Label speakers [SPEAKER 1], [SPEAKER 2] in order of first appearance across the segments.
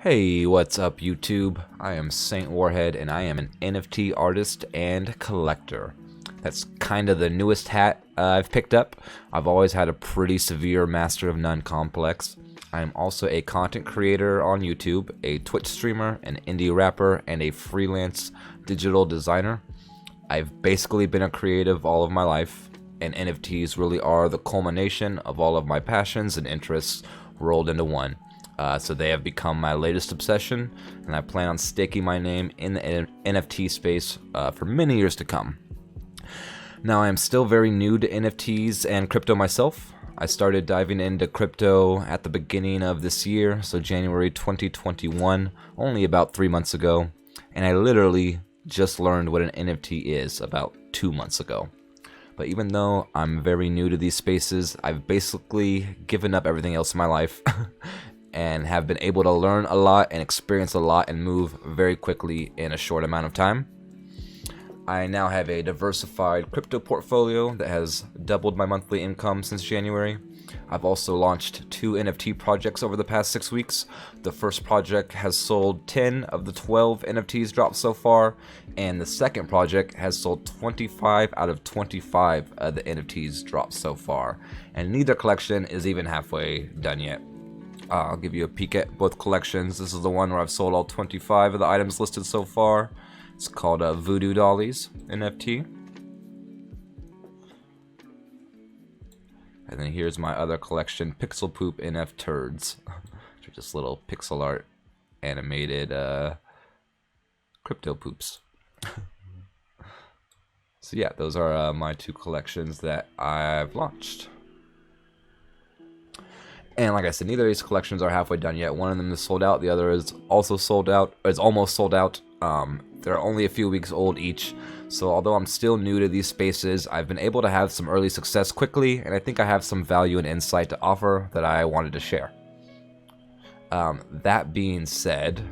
[SPEAKER 1] Hey, what's up YouTube? I am Saint Warhead and I am an NFT artist and collector. That's kind of the newest hat I've picked up. I've always had a pretty severe Master of None complex. I am also a content creator on YouTube, a Twitch streamer, an indie rapper, and a freelance digital designer. I've basically been a creative all of my life, and NFTs really are the culmination of all of my passions and interests rolled into one. So they have become my latest obsession, and I plan on staking my name in the NFT space for many years to come. Now, I am still very new to NFTs and crypto myself. I started diving into crypto at the beginning of this year, so January 2021, only about 3 months ago, and I literally just learned what an NFT is about 2 months ago. But even though I'm very new to these spaces, I've basically given up everything else in my life and have been able to learn a lot and experience a lot and move very quickly in a short amount of time. I now have a diversified crypto portfolio that has doubled my monthly income since January. I've also launched 2 NFT projects over the past 6 weeks. The first project has sold 10 of the 12 NFTs dropped so far, and the second project has sold 25 out of 25 of the NFTs dropped so far, and neither collection is even halfway done yet. I'll give you a peek at both collections. This is the one where I've sold all 25 of the items listed so far. It's called Voodoo Dollies NFT. And then here's my other collection, Pixel Poop NF Turds. Which are just little pixel art animated crypto poops. So yeah, those are my 2 collections that I've launched. And like I said, neither of these collections are halfway done yet. One of them is sold out, the other is also sold out, or it's almost sold out. They're only a few weeks old each, so although I'm still new to these spaces, I've been able to have some early success quickly, and I think I have some value and insight to offer that I wanted to share. That being said,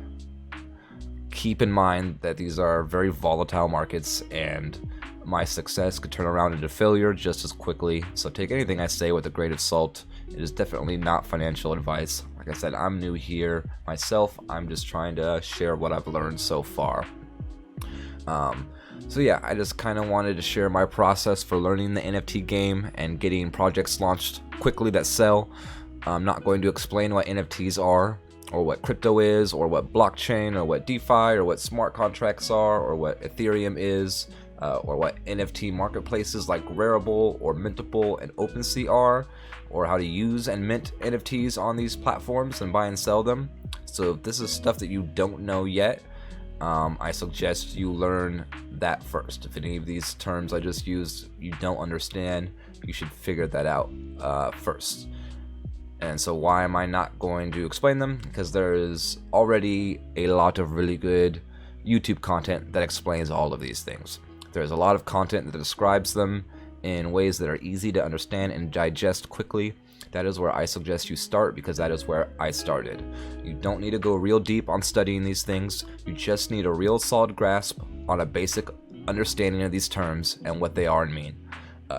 [SPEAKER 1] keep in mind that these are very volatile markets, and my success could turn around into failure just as quickly, so take anything I say with a grain of salt. It is definitely not financial advice. Like I said, I'm new here myself. I'm just trying to share what I've learned so far. So yeah, I just kind of wanted to share my process for learning the NFT game and getting projects launched quickly that sell. I'm not going to explain what NFTs are, or what crypto is, or what blockchain, or what DeFi, or what smart contracts are, or what Ethereum is, or what NFT marketplaces like Rarible or Mintable and OpenSea are, or how to use and mint NFTs on these platforms and buy and sell them. So if this is stuff that you don't know yet, I suggest you learn that first. If any of these terms I just used you don't understand, you should figure that out first. And so why am I not going to explain them? Because there is already a lot of really good YouTube content that explains all of these things. There's a lot of content that describes them in ways that are easy to understand and digest quickly. That is where I suggest you start, because that is where I started. You don't need to go real deep on studying these things. You just need a real solid grasp on a basic understanding of these terms and what they are and mean.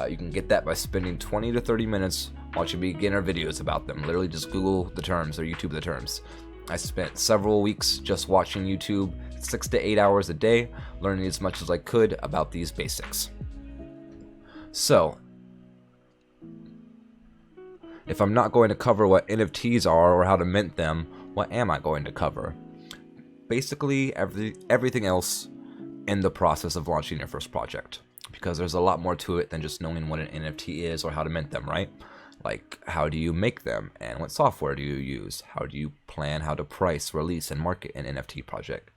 [SPEAKER 1] You can get that by spending 20 to 30 minutes watching beginner videos about them. Literally just Google the terms or YouTube the terms. I spent several weeks just watching YouTube 6 to 8 hours a day, learning as much as I could about these basics. So, if I'm not going to cover what NFTs are or how to mint them, what am I going to cover? Basically, everything else in the process of launching your first project. Because there's a lot more to it than just knowing what an NFT is or how to mint them, right? Like, how do you make them, and what software do you use? How do you plan how to price, release, and market an NFT project?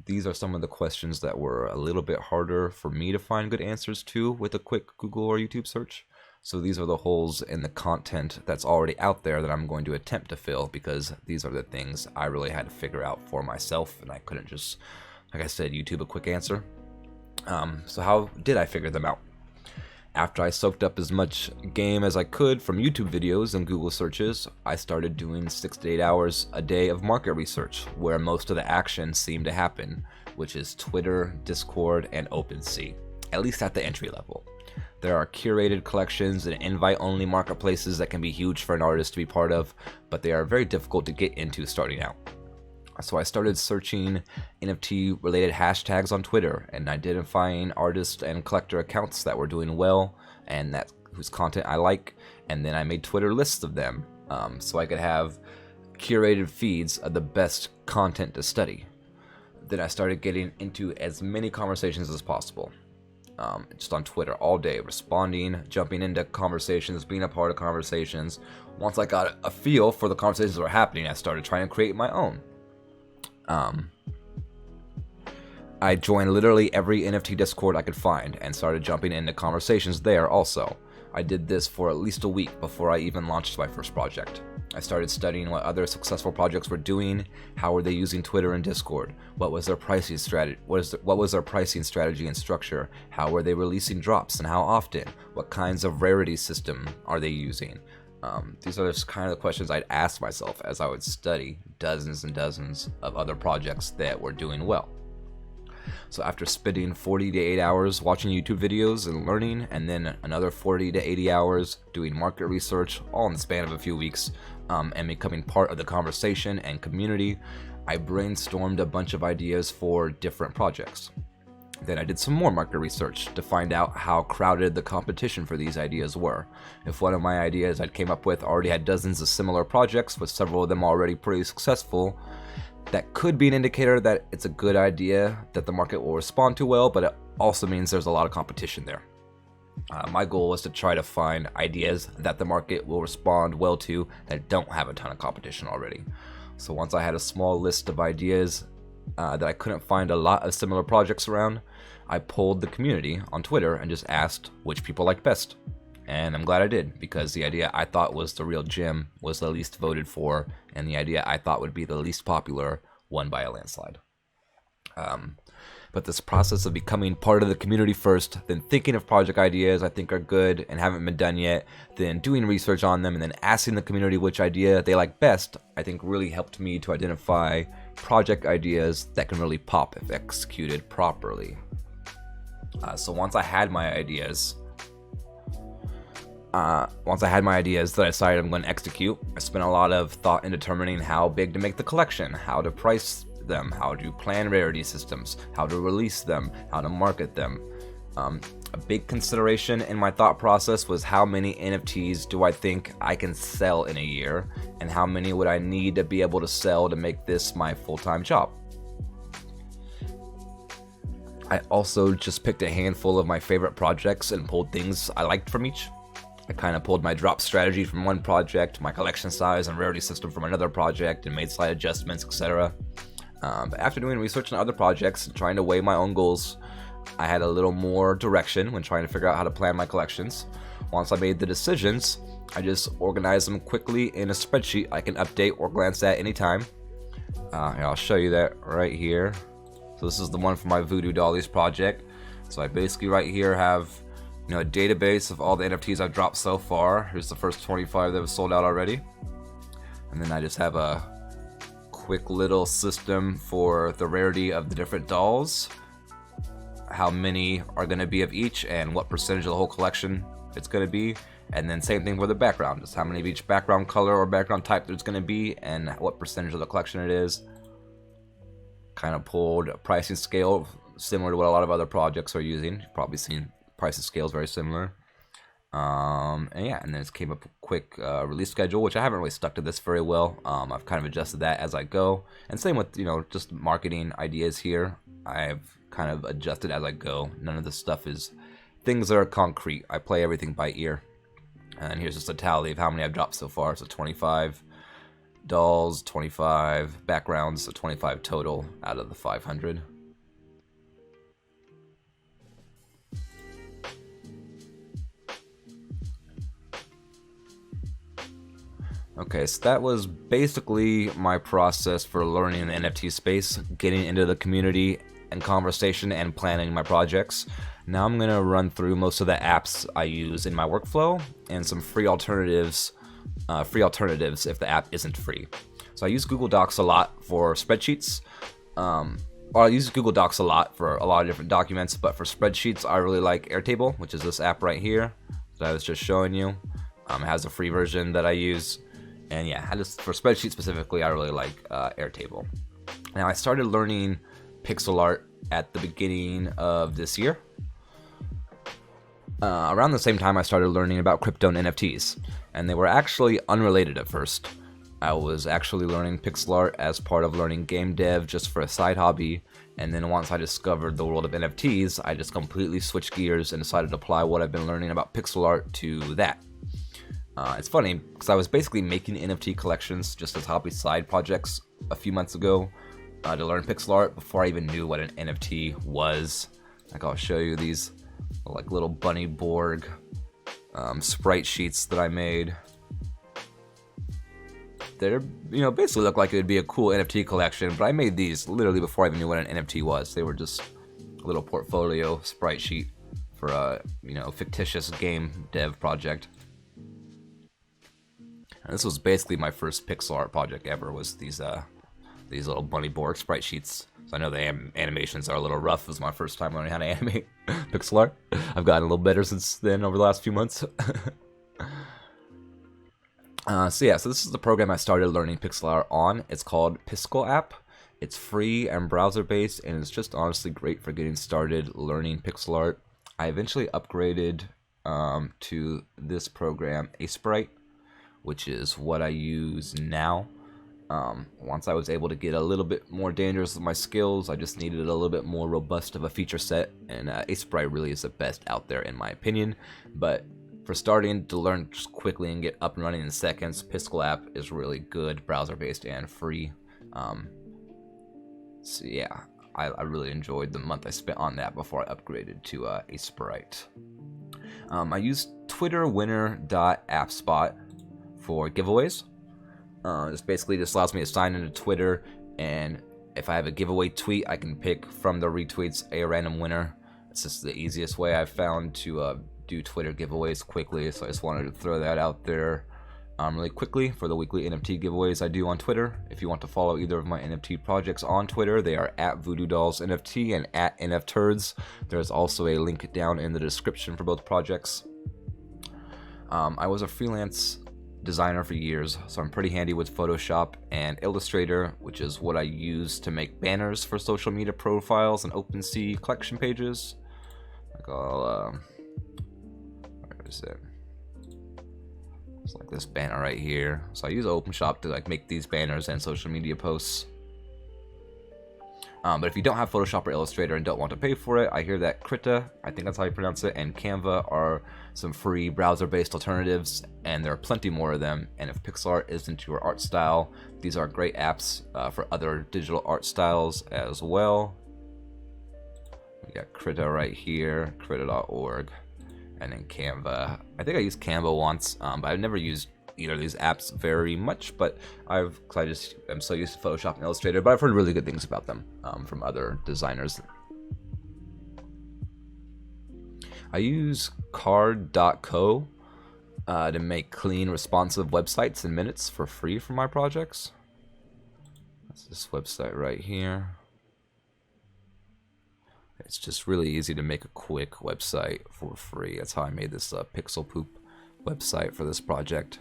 [SPEAKER 1] These are some of the questions that were a little bit harder for me to find good answers to with a quick Google or YouTube search. So these are the holes in the content that's already out there that I'm going to attempt to fill, because these are the things I really had to figure out for myself, and I couldn't just, like I said, YouTube a quick answer. So how did I figure them out? After I soaked up as much game as I could from YouTube videos and Google searches, I started doing 6 to 8 hours a day of market research, where most of the action seemed to happen, which is Twitter, Discord, and OpenSea, at least at the entry level. There are curated collections and invite-only marketplaces that can be huge for an artist to be part of, but they are very difficult to get into starting out. So I started searching NFT related hashtags on Twitter and identifying artist and collector accounts that were doing well and that whose content I like, and then I made Twitter lists of them so I could have curated feeds of the best content to study. Then I started getting into as many conversations as possible, just on Twitter all day, responding, jumping into conversations, being a part of conversations. Once I got a feel for the conversations that were happening, I started trying to create my own. I joined literally every NFT Discord I could find and started jumping into conversations there also. I did this for at least a week before I even launched my first project. I started studying what other successful projects were doing, how were they using Twitter and Discord, what was their pricing strategy, what was their pricing strategy and structure, how were they releasing drops and how often, what kinds of rarity system are they using. These are just kind of the questions I'd ask myself as I would study dozens and dozens of other projects that were doing well. So after spending 40 to 80 hours watching YouTube videos and learning, and then another 40 to 80 hours doing market research, all in the span of a few weeks, and becoming part of the conversation and community, I brainstormed a bunch of ideas for different projects. Then I did some more market research to find out how crowded the competition for these ideas were. If one of my ideas I came up with already had dozens of similar projects, with several of them already pretty successful, that could be an indicator that it's a good idea that the market will respond to well, but it also means there's a lot of competition there. My goal was to try to find ideas that the market will respond well to that don't have a ton of competition already. So once I had a small list of ideas that I couldn't find a lot of similar projects around, I polled the community on Twitter and just asked which people liked best. And I'm glad I did, because the idea I thought was the real gem was the least voted for, and the idea I thought would be the least popular won by a landslide. But this process of becoming part of the community first, then thinking of project ideas I think are good and haven't been done yet, then doing research on them, and then asking the community which idea they like best, I think really helped me to identify project ideas that can really pop if executed properly. So once I had my ideas that I decided I'm going to execute, I spent a lot of thought in determining how big to make the collection, how to price them, how to plan rarity systems, how to release them, how to market them. A big consideration in my thought process was how many NFTs do I think I can sell in a year, and how many would I need to be able to sell to make this my full-time job. I also just picked a handful of my favorite projects and pulled things I liked from each. I kind of pulled my drop strategy from one project, my collection size and rarity system from another project, and made slight adjustments, etc. But after doing research on other projects and trying to weigh my own goals, I had a little more direction when trying to figure out how to plan my collections. Once I made the decisions, I just organized them quickly in a spreadsheet I can update or glance at anytime. Here, I'll show you that right here. So this is the one for my Voodoo Dollies project. So I basically right here have a database of all the NFTs I've dropped so far. Here's the first 25 that have sold out already. And then I just have a quick little system for the rarity of the different dolls, how many are going to be of each, and what percentage of the whole collection it's going to be. And then same thing for the background, just how many of each background color or background type there's going to be, and what percentage of the collection it is. Kind of pulled a pricing scale similar to what a lot of other projects are using. You've probably seen pricing scales very similar. And then it came up with a quick release schedule, which I haven't really stuck to this very well. I've kind of adjusted that as I go. And same with, just marketing ideas here. I've kind of adjusted as I go. None of this stuff is things that are concrete. I play everything by ear. And here's just a tally of how many I've dropped so far. So 25 dolls, 25 backgrounds, so 25 total out of the 500. Okay, so that was basically my process for learning the NFT space, getting into the community and conversation and planning my projects. Now I'm going to run through most of the apps I use in my workflow and some free alternatives if the app isn't free. So I use Google Docs a lot for spreadsheets. I use Google Docs a lot for a lot of different documents, but for spreadsheets I really like Airtable, which is this app right here that I was just showing you. It has a free version that I use. And yeah, for spreadsheets specifically, I really like Airtable. Now, I started learning pixel art at the beginning of this year. Around the same time, I started learning about crypto and NFTs, and they were actually unrelated at first. I was actually learning pixel art as part of learning game dev just for a side hobby, and then once I discovered the world of NFTs, I just completely switched gears and decided to apply what I've been learning about pixel art to that. It's funny, because I was basically making NFT collections just as hobby side projects a few months ago to learn pixel art before I even knew what an NFT was. Like, I'll show you these like little bunny Borg sprite sheets that I made. They're, basically look like it would be a cool NFT collection, but I made these literally before I even knew what an NFT was. They were just a little portfolio sprite sheet for a, fictitious game dev project. And this was basically my first pixel art project ever, was these little bunny Borg sprite sheets. So I know the animations are a little rough. It was my first time learning how to animate pixel art. I've gotten a little better since then over the last few months. So this is the program I started learning pixel art on. It's called Piskel app. It's free and browser based, and it's just honestly great for getting started learning pixel art. I eventually upgraded to this program, Sprite, which is what I use now. Once I was able to get a little bit more dangerous with my skills, I just needed a little bit more robust of a feature set, and Sprite really is the best out there in my opinion. But for starting to learn just quickly and get up and running in seconds, Piskel app is really good, browser-based and free. So yeah, I really enjoyed the month I spent on that before I upgraded to Sprite. I used twitterwinner.appspot for giveaways. This basically just allows me to sign into Twitter, and if I have a giveaway tweet, I can pick from the retweets a random winner. It's just the easiest way I've found to do Twitter giveaways quickly, so I just wanted to throw that out there really quickly for the weekly NFT giveaways I do on Twitter. If you want to follow either of my NFT projects on Twitter, they are at Voodoo Dolls NFT and at NFTurds. There's also a link down in the description for both projects. I was a freelance designer for years, so I'm pretty handy with Photoshop and Illustrator, which is what I use to make banners for social media profiles and OpenSea collection pages. Like where is it? It's like this banner right here. So I use OpenShop to like make these banners and social media posts. But if you don't have Photoshop or Illustrator and don't want to pay for it, I hear that Krita, I think that's how you pronounce it, and Canva are some free browser-based alternatives, and there are plenty more of them. And if pixel art isn't your art style, these are great apps for other digital art styles as well. We got Krita right here, krita.org, and then Canva. I think I used Canva once, but I've never used either of these apps very much, but I'm so used to Photoshop and Illustrator, but I've heard really good things about them from other designers. I use card.co to make clean, responsive websites in minutes for free for my projects. That's this website right here. It's just really easy to make a quick website for free. That's how I made this Pixel Poop website for this project.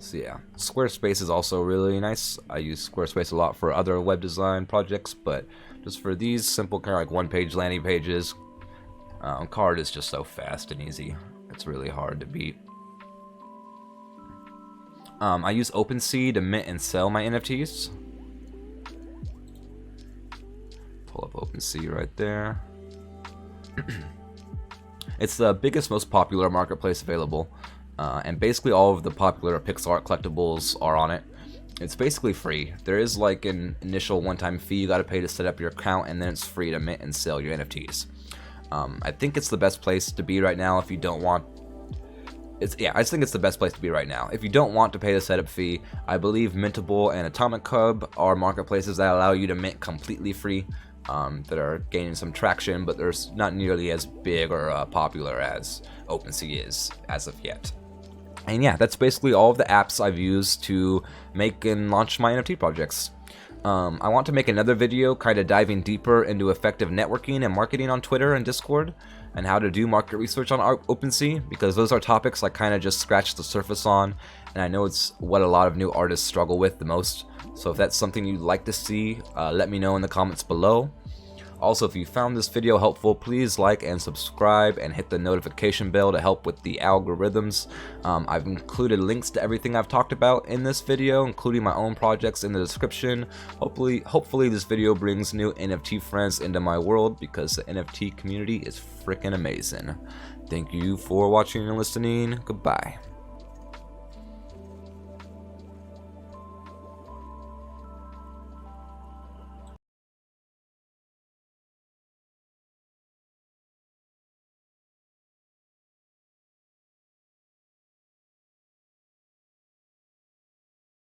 [SPEAKER 1] So yeah, Squarespace is also really nice. I use Squarespace a lot for other web design projects, but just for these simple kind of like one-page landing pages, Card is just so fast and easy. It's really hard to beat. I use OpenSea to mint and sell my NFTs. Pull up OpenSea right there. It's the biggest, most popular marketplace available. And basically all of the popular pixel art collectibles are on it. It's basically free. There is like an initial one-time fee you gotta pay to set up your account, and then it's free to mint and sell your NFTs. I think it's the best place to be right now if you don't want... I just think it's the best place to be right now. If you don't want to pay the setup fee, I believe Mintable and Atomic Cub are marketplaces that allow you to mint completely free, that are gaining some traction, but they're not nearly as big or popular as OpenSea is as of yet. And yeah, that's basically all of the apps I've used to make and launch my NFT projects. I want to make another video kind of diving deeper into effective networking and marketing on Twitter and Discord. and how to do market research on OpenSea, because those are topics I kind of just scratched the surface on, and I know it's what a lot of new artists struggle with the most. So if that's something you'd like to see, let me know in the comments below. Also, if you found this video helpful, please like and subscribe and hit the notification bell to help with the algorithms. I've included links to everything I've talked about in this video, including my own projects, in the description. Hopefully this video brings new NFT friends into my world, because the NFT community is freaking amazing. Thank you for watching and listening. Goodbye.